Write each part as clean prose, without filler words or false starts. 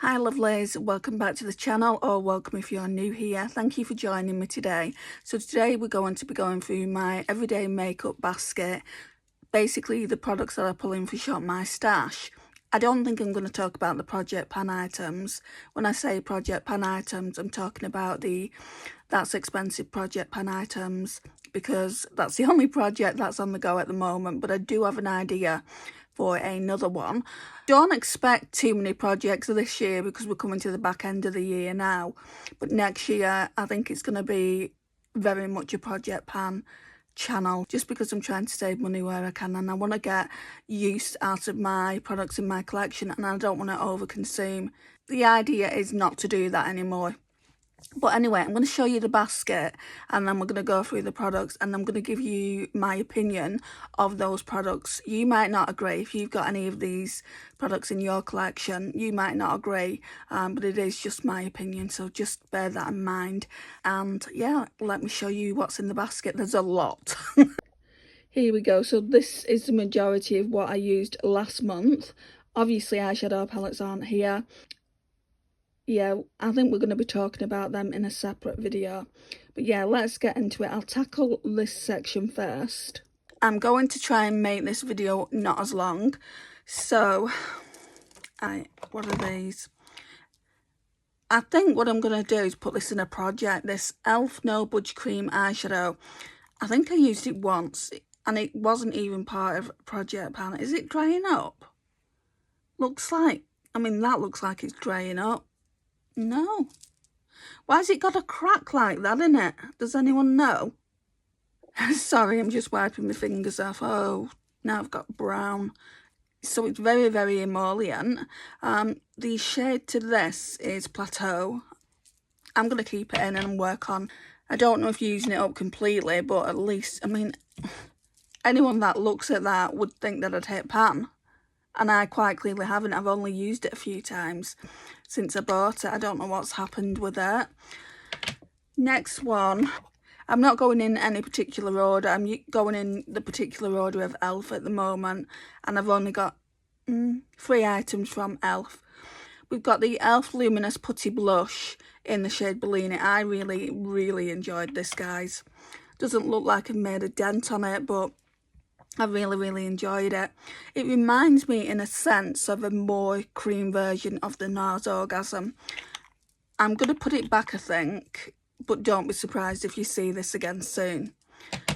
Hi lovelies, welcome back to the channel, or welcome if you're new here. Thank you for joining me today. So today we're going to be going through my everyday makeup basket, basically the products that I pull in for Shop My Stash. I don't think I'm going to talk about the project pan items. When I say project pan items, I'm talking about the That's Expensive project pan items, because that's the only project that's on the go at the moment, but I do have an idea for another one. Don't expect too many projects this year because we're coming to the back end of the year now, but next year I think it's going to be very much a project pan channel, just because I'm trying to save money where I can, and I want to get use out of my products in my collection, and I don't want to overconsume. The idea is not to do that anymore. But anyway, I'm going to show you the basket, and then we're going to go through the products, and I'm going to give you my opinion of those products. You might not agree. If you've got any of these products in your collection, you might not agree, but it is just my opinion, so just bear that in mind. And yeah, let me show you what's in the basket. There's a lot. Here we go. So this is the majority of what I used last month. Obviously eyeshadow palettes aren't here. Yeah, I think we're going to be talking about them in a separate video. But yeah, let's get into it. I'll tackle this section first. I'm going to try and make this video not as long. So, what are these? I think what I'm going to do is put this in a project. This e.l.f. No Budge Cream eyeshadow. I think I used it once, and it wasn't even part of project pan. Is it drying up? Looks like, that looks like it's drying up. No. Why has it got a crack like that in it? Does anyone know? Sorry, I'm just wiping my fingers off. Oh, now I've got brown. So it's very, very emollient. The shade to this is Plateau. I'm going to keep it in and work on. I don't know if using it up completely, but at least, anyone that looks at that would think that I'd hit pan. And I quite clearly haven't. I've only used it a few times since I bought it. I don't know what's happened with it. Next one. I'm not going in any particular order. I'm going in the particular order of e.l.f. at the moment. And I've only got 3 items from e.l.f. We've got the e.l.f. Luminous Putty Blush in the shade Bellini. I really, really enjoyed this, guys. Doesn't look like I've made a dent on it, but I really, really enjoyed it. It reminds me in a sense of a more cream version of the NARS Orgasm. I'm going to put it back, I think, but don't be surprised if you see this again soon.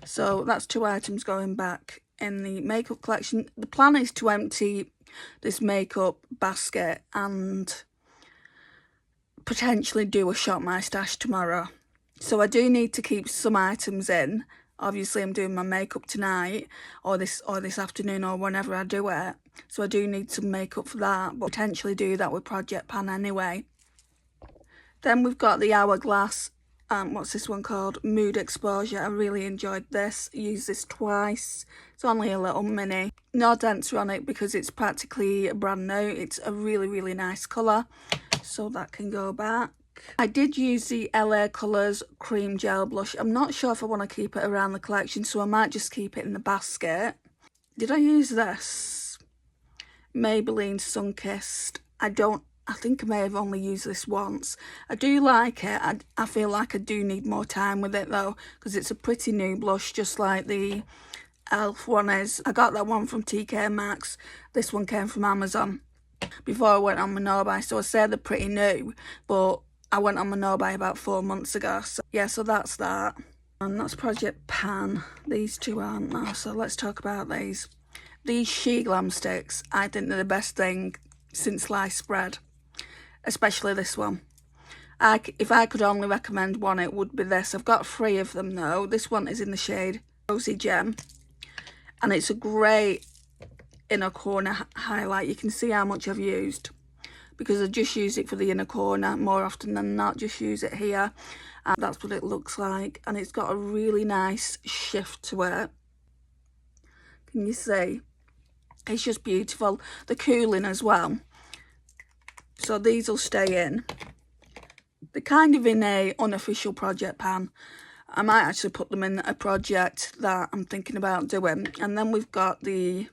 So that's 2 items going back in the makeup collection. The plan is to empty this makeup basket and potentially do a Shop My Stash tomorrow. So I do need to keep some items in. Obviously, I'm doing my makeup tonight, or this afternoon, or whenever I do it. So I do need some makeup for that, but potentially do that with Project Pan anyway. Then we've got the Hourglass, what's this one called? Mood Exposure. I really enjoyed this. I used this twice. It's only a little mini. No dents on it because it's practically brand new. It's a really, really nice colour. So that can go back. I did use the LA Colours Cream Gel Blush. I'm not sure if I want to keep it around the collection, so I might just keep it in the basket. Did I use this? Maybelline Sunkissed. I think I may have only used this once. I do like it. I feel like I do need more time with it though, because it's a pretty new blush, just like the e.l.f. one is. I got that one from TK Maxx. This one came from Amazon before I went on my no-buy, so I say they're pretty new, but I went on my no-buy about 4 months ago. So yeah, so that's that. And that's Project Pan. These 2 aren't now, so let's talk about these. These She Glam sticks, I think they're the best thing since sliced bread. Especially this one. If I could only recommend one, it would be this. I've got 3 of them though. This one is in the shade Rosy Gem. And it's a great inner corner highlight. You can see how much I've used, because I just use it for the inner corner more often than not. Just use it here, and that's what it looks like. And it's got a really nice shift to it. Can you see? It's just beautiful. The cooling as well. So these will stay in. They're kind of in a unofficial project pan. I might actually put them in a project that I'm thinking about doing. And then we've got the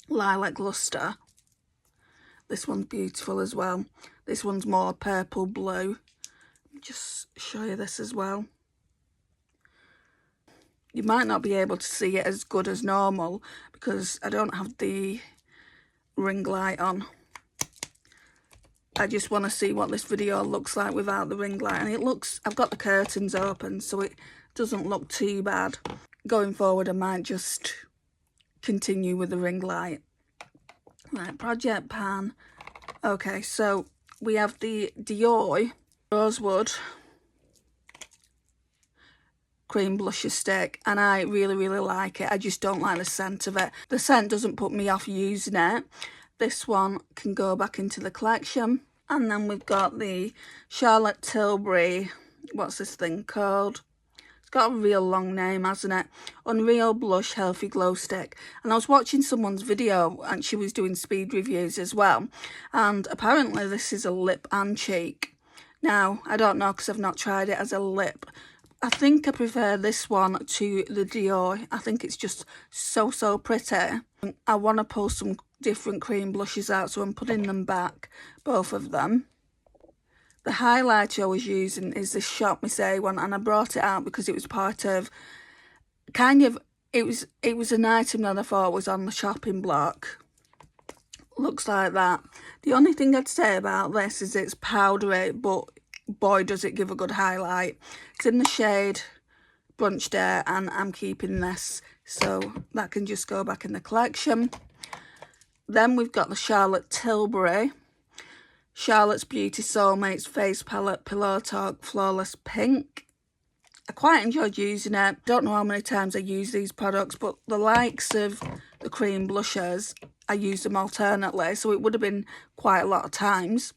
Lilac Luster. This one's beautiful as well. This one's more purple blue. Just show you this as well. You might not be able to see it as good as normal because I don't have the ring light on. I just want to see what this video looks like without the ring light, and it looks, I've got the curtains open so it doesn't look too bad. Going forward I might just continue with the ring light. Right, project pan. Okay, so we have the Dior Rosewood cream blusher stick, and I really like it. I just don't like the scent of it. The scent doesn't put me off using it. This one can go back into the collection. And then we've got the Charlotte Tilbury, what's this thing called? It's got a real long name, hasn't it? Unreal Blush Healthy Glow Stick. And I was watching someone's video and she was doing speed reviews as well. And apparently this is a lip and cheek. Now, I don't know because I've not tried it as a lip. I think I prefer this one to the Dior. I think it's just so pretty. I want to pull some different cream blushes out, so I'm putting them back, both of them. The highlighter I was using is this Shop Miss A one, and I brought it out because it was part of, it was an item that I thought was on the shopping block. Looks like that. The only thing I'd say about this is it's powdery, but boy does it give a good highlight. It's in the shade Brunch Day, and I'm keeping this, so that can just go back in the collection. Then we've got the Charlotte Tilbury Charlotte's Beauty Soulmates Face Palette Pillow Talk Flawless Pink. I quite enjoyed using it. Don't know how many times I use these products, but the likes of the cream blushers, I use them alternately, so it would have been quite a lot of times.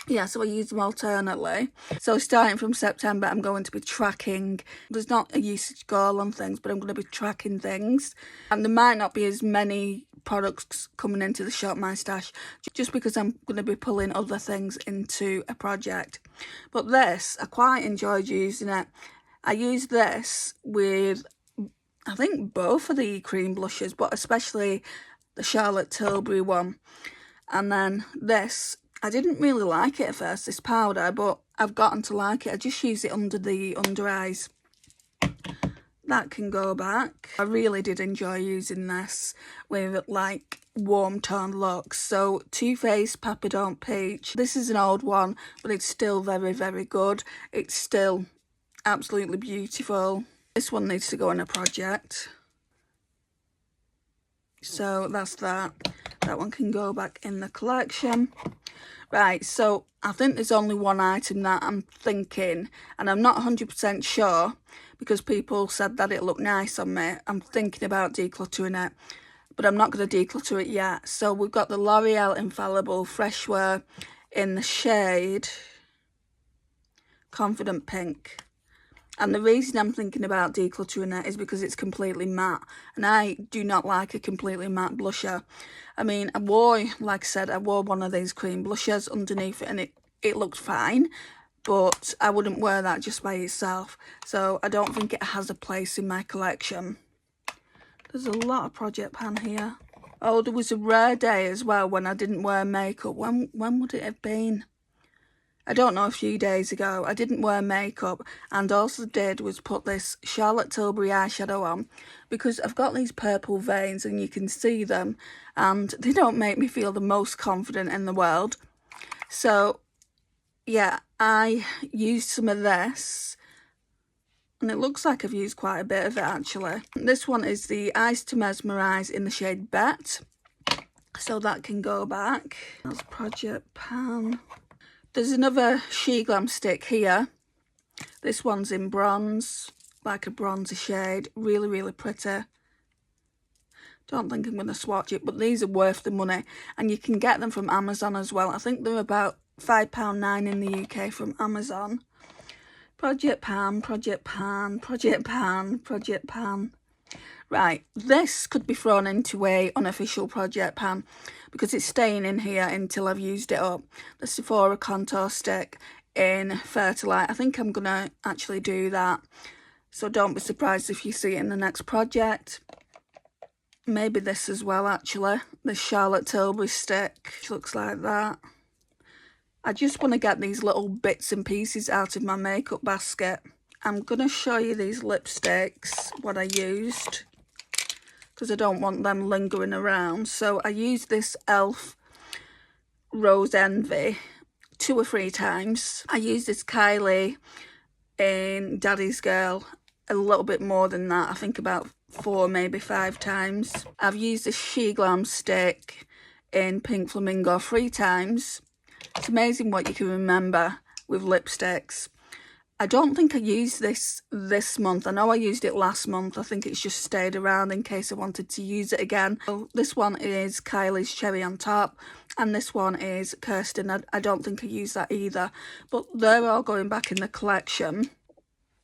Yeah, so I use them alternately. So starting from September, I'm going to be tracking. There's not a usage goal on things, but I'm going to be tracking things. And there might not be as many products coming into the Shop My Stash, just because I'm going to be pulling other things into a project. But this, I quite enjoyed using it. I used this with, I think, both of the cream blushes, but especially the Charlotte Tilbury one. And then this, I didn't really like it at first, this powder, but I've gotten to like it. I just use it under the under eyes. That can go back. I really did enjoy using this with like warm toned looks. So Too Faced Papa Don't Peach. This is an old one, but it's still very good. It's still absolutely beautiful. This one needs to go in a project. So that's that. That one can go back in the collection. Right, so I think there's only one item that I'm thinking, and I'm not 100% sure because people said that it looked nice on me. I'm thinking about decluttering it, but I'm not going to declutter it yet. So we've got the L'Oreal Infallible Fresh Wear in the shade Confident Pink. And the reason I'm thinking about decluttering it is because it's completely matte. And I do not like a completely matte blusher. I mean, like I said, I wore one of these cream blushers underneath it and it looked fine. But I wouldn't wear that just by itself. So I don't think it has a place in my collection. There's a lot of project pan here. Oh, there was a rare day as well when I didn't wear makeup. When would it have been? I don't know, a few days ago. I didn't wear makeup, and all I did was put this Charlotte Tilbury eyeshadow on because I've got these purple veins and you can see them and they don't make me feel the most confident in the world. So yeah, I used some of this and it looks like I've used quite a bit of it actually. This one is the Eyes to Mesmerise in the shade Bet, so that can go back. That's project pan. There's another She Glam stick here. This one's in bronze, like a bronzy shade. Really pretty. Don't think I'm going to swatch it, but these are worth the money. And you can get them from Amazon as well. I think they're about £5.9 in the UK from Amazon. Project pan, project pan, project pan, project pan. Right, this could be thrown into a unofficial project pan because it's staying in here until I've used it up. The Sephora contour stick in Fertilite. I think I'm going to actually do that. So don't be surprised if you see it in the next project. maybe this as well actually, the Charlotte Tilbury stick, which looks like that. I just want to get these little bits and pieces out of my makeup basket. I'm going to show you these lipsticks, what I used, because I don't want them lingering around. So I used this e.l.f. Rose Envy 2 or 3 times. I used this Kylie in Daddy's Girl a little bit more than that, I think about 4, maybe 5 times. I've used this Glam stick in Pink Flamingo 3 times. It's amazing what you can remember with lipsticks. I don't think I used this month. I know I used it last month. I think it's just stayed around in case I wanted to use it again. So this one is Kylie's Cherry on Top, and this one is Kirsten. I don't think I used that either, but they're all going back in the collection.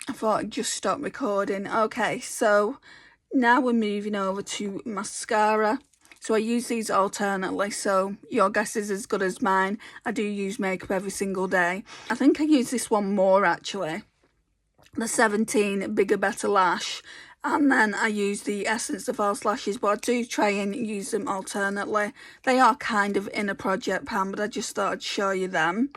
I thought I'd just stop recording. Okay, so now we're moving over to mascara. So I use these alternately, so your guess is as good as mine. I do use makeup every single day. I think I use this one more actually, the 17 Bigger Better Lash, and then I use the Essence of False Lashes, but I do try and use them alternately. They are kind of in a project pan, but I just thought I'd show you them.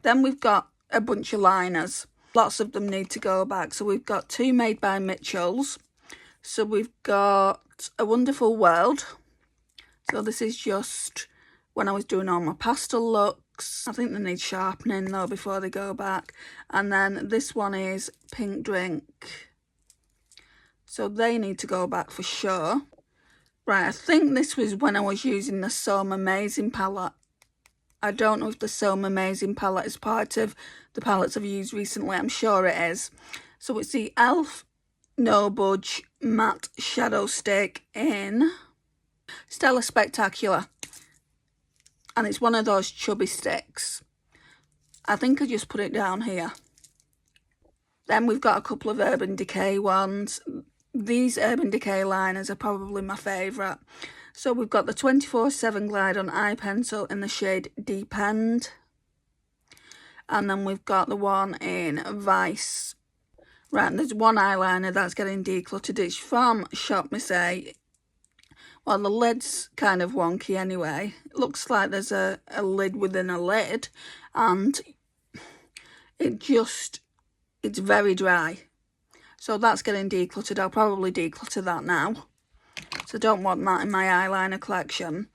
Then we've got a bunch of liners. Lots of them need to go back. So we've got 2 made by Mitchell's. So we've got A Wonderful World. So this is just when I was doing all my pastel looks. I think they need sharpening though before they go back. And then this one is Pink Drink. So they need to go back for sure. Right, I think this was when I was using the So Amazing palette. I don't know if the So Amazing palette is part of the palettes I've used recently. I'm sure it is. So it's the e.l.f. No Budge Matte Shadow Stick in Stella Spectacular. And it's one of those chubby sticks. I think I just put it down here. Then we've got a couple of Urban Decay ones. These Urban Decay liners are probably my favourite. So we've got the 24/7 Glide on Eye Pencil in the shade Deep End. And then we've got the one in Vice. Right, and there's one eyeliner that's getting decluttered. It's from Shop Miss A. Well, the lid's kind of wonky anyway. It looks like there's a lid within a lid. And it's very dry. So that's getting decluttered. I'll probably declutter that now. So I don't want that in my eyeliner collection.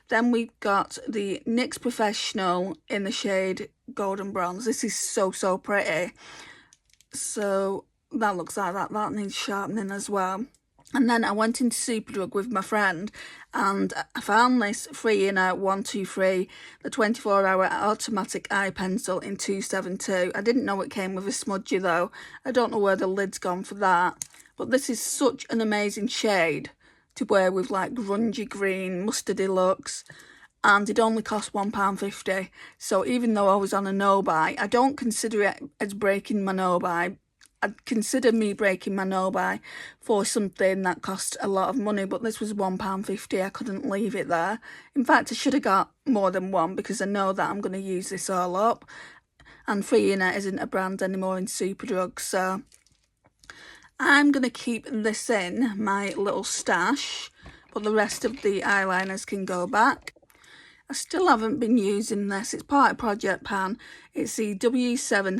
Then we've got the NYX Professional in the shade Golden Bronze. This is so pretty. So that looks like that. That needs sharpening as well. And then I went into Superdrug with my friend and I found this 3-in-1, 123, the 24-hour automatic eye pencil in 272. I didn't know it came with a smudger though. I don't know where the lid's gone for that. But this is such an amazing shade to wear with like grungy green, mustardy looks. And it only cost £1.50. So even though I was on a no-buy, I don't consider it as breaking my no-buy. I'd consider me breaking my no-buy for something that cost a lot of money, but this was £1.50. I couldn't leave it there. In fact, I should have got more than one because I know that I'm going to use this all up. And 3-in-1 isn't a brand anymore in Superdrug, so I'm going to keep this in my little stash, but the rest of the eyeliners can go back. I still haven't been using this. It's part of Project Pan. It's the W7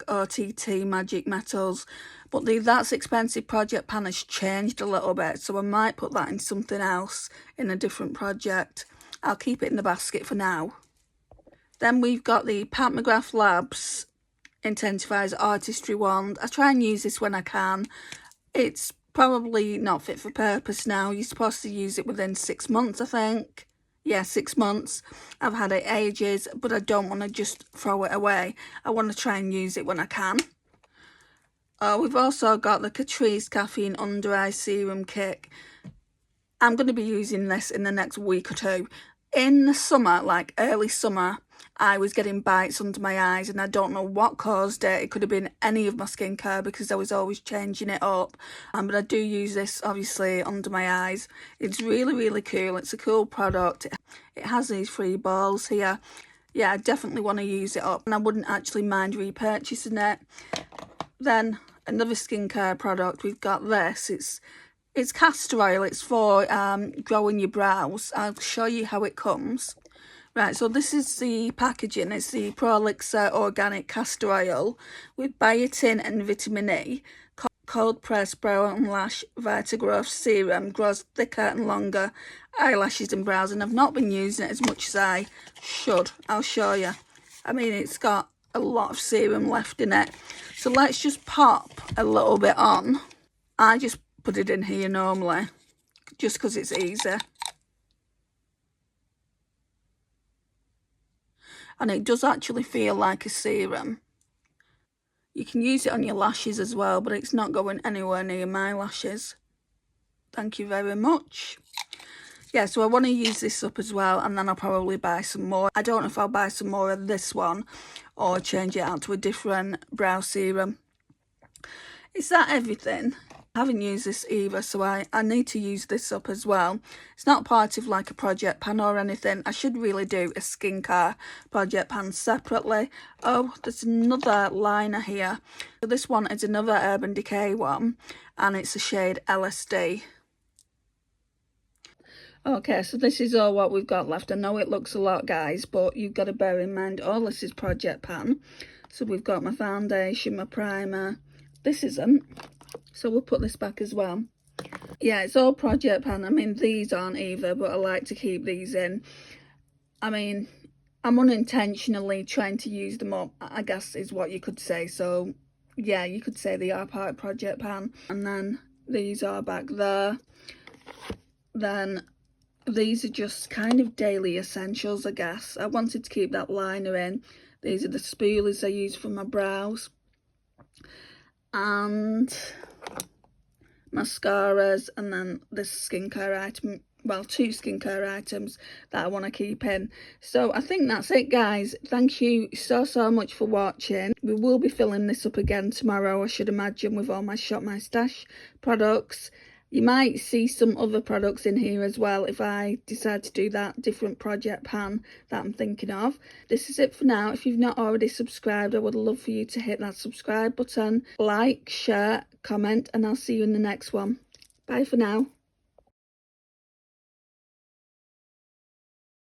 #OTT Magic Metals. But the That's Expensive Project Pan has changed a little bit. So I might put that in something else in a different project. I'll keep it in the basket for now. Then we've got the Pat McGrath Labs Intensifies Artistry Wand. I try and use this when I can. It's probably not fit for purpose now. You're supposed to use it within 6 months, I think. Yeah, 6 months. I've had it ages, but I don't want to just throw it away. I want to try and use it when I can. We've also got the Catrice Caffeine Under Eye Serum Kit. I'm going to be using this in the next week or 2. In the summer, like early summer, I was getting bites under my eyes and I don't know what caused it. It could have been any of my skincare because I was always changing it up. But I do use this obviously under my eyes. It's really cool. It's a cool product. It has these 3 balls here. Yeah, I definitely want to use it up and I wouldn't actually mind repurchasing it. Then another skincare product, we've got this. It's It's castor oil. It's for growing your brows. I'll show you how it comes. Right, so this is the packaging. It's the Pro Elixir Organic Castor Oil with biotin and vitamin E. Cold pressed brow and lash Vitagrowth serum grows thicker and longer eyelashes and brows, and I've not been using it as much as I should. I'll show you. I mean, it's got a lot of serum left in it. So let's just pop a little bit on. I just put it in here normally, just because it's easy. And it does actually feel like a serum. You can use it on your lashes as well, but it's not going anywhere near my lashes. Thank you very much. Yeah, so I want to use this up as well, and then I'll probably buy some more. I don't know if I'll buy some more of this one or change it out to a different brow serum. Is that everything? I haven't used this either, so I need to use this up as well. It's not part of like a project pan or anything. I should really do a skincare project pan separately. Oh, there's another liner here. So this one is another Urban Decay one, and it's a shade LSD. Okay, so this is all what we've got left. I know it looks a lot, guys, but you've got to bear in mind all this is project pan. So we've got my foundation, my primer. This isn't. So we'll put this back as well. Yeah, it's all project pan. I mean, these aren't either, but I like to keep these in. I mean, I'm unintentionally trying to use them up, I guess is what you could say. So, yeah, you could say they are part of project pan. And then these are back there. Then these are just kind of daily essentials, I guess. I wanted to keep that liner in. These are the spoolies I use for my brows. And mascaras, and then this skincare item, well, 2 skincare items that I want to keep in. So I think that's it, guys. Thank you so much for watching. We will be filling this up again tomorrow, I should imagine, with all my Shop My Stash products. You might see some other products in here as well if I decide to do that different project pan that I'm thinking of. This is it for now. If you've not already subscribed, I would love for you to hit that subscribe button, like, share, comment, and I'll see you in the next one. Bye for now.